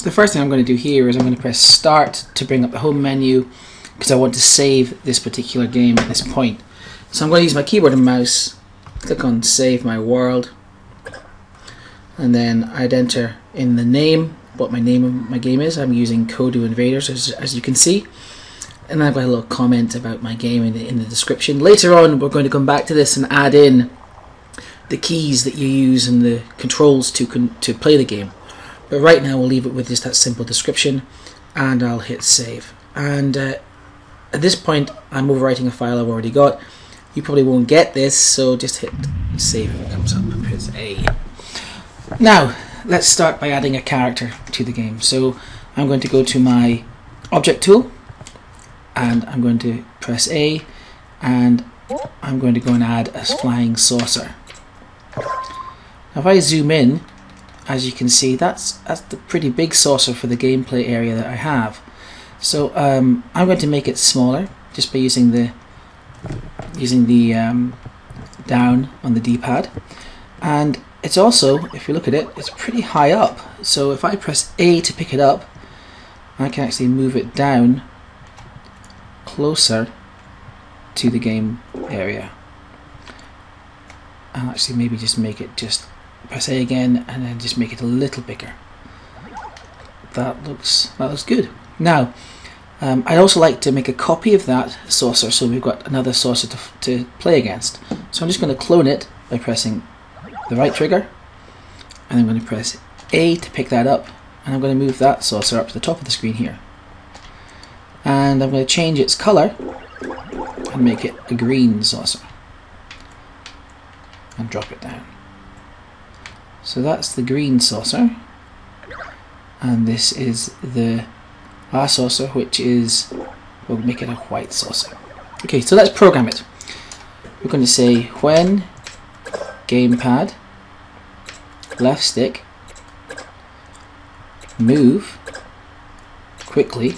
So the first thing I'm going to do here is I'm going to press Start to bring up the home menu, because I want to save this particular game at this point. So I'm going to use my keyboard and mouse, click on Save My World, and then I'd enter in the name, what my name of my game is. I'm using Kodu Invaders, as you can see. And then I've got a little comment about my game in the description. Later on, we're going to come back to this and add in the keys that you use and the controls to play the game. But right now, we'll leave it with just that simple description, and I'll hit save. And at this point, I'm overwriting a file I've already got. You probably won't get this, so just hit save if it comes up and press A. Now, let's start by adding a character to the game. So I'm going to go to my object tool, and I'm going to press A, and I'm going to go and add a flying saucer. Now if I zoom in, as you can see, that's the pretty big saucer for the gameplay area that I have. So I'm going to make it smaller just by using the down on the D-pad, and it's also, if you look at it, it's pretty high up. So if I press A to pick it up, I can actually move it down closer to the game area. I'll actually maybe just make it, just press A again and then just make it a little bigger. That looks good. Now I'd also like to make a copy of that saucer, so we've got another saucer to play against. So I'm just going to clone it by pressing the right trigger, and I'm going to press A to pick that up, and I'm going to move that saucer up to the top of the screen here. And I'm going to change its color and make it a green saucer and drop it down. So that's the green saucer, and this is our saucer, which is, we'll make it a white saucer. Okay, so let's program it. We're going to say when gamepad left stick move quickly,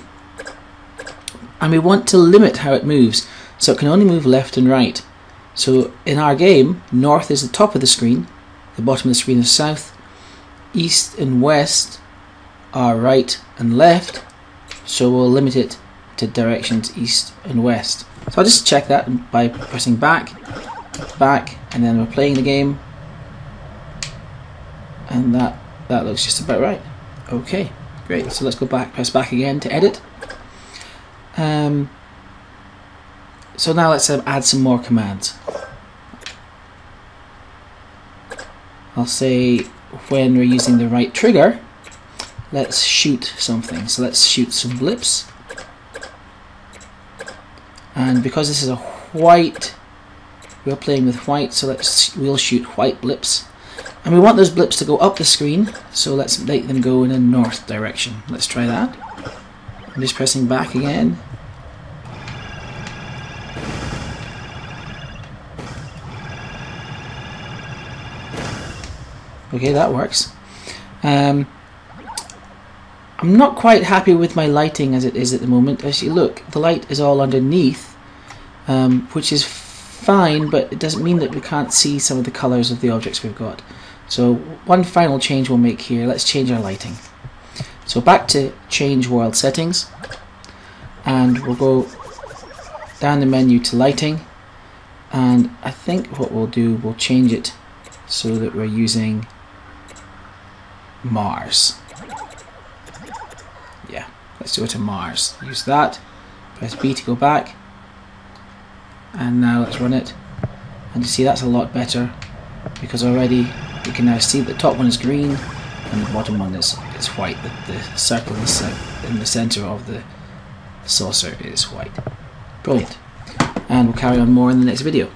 and we want to limit how it moves, so it can only move left and right. So in our game, north is the top of the screen, the bottom of the screen is south, east and west are right and left, so we'll limit it to directions east and west. So I'll just check that by pressing back, and then we're playing the game, and that looks just about right. Okay, great. So let's go back, press back again to edit. So now let's add some more commands. I'll say when we're using the right trigger, let's shoot something. So let's shoot some blips. And because this is a white, we're playing with white, so we'll shoot white blips. And we want those blips to go up the screen, so let's make them go in a north direction. Let's try that. I'm just pressing back again. Okay, that works. I'm not quite happy with my lighting as it is at the moment. As you look, the light is all underneath, which is fine, but it doesn't mean that we can't see some of the colours of the objects we've got. So one final change we'll make here. Let's change our lighting. So back to change world settings, and we'll go down the menu to lighting, and I think what we'll do, we'll change it so that we're using Mars. Yeah, let's do it to Mars. Use that, press B to go back, and now let's run it, and you see that's a lot better, because already you can now see the top one is green and the bottom one is white. The circle in the center of the saucer is white. Brilliant. And we'll carry on more in the next video.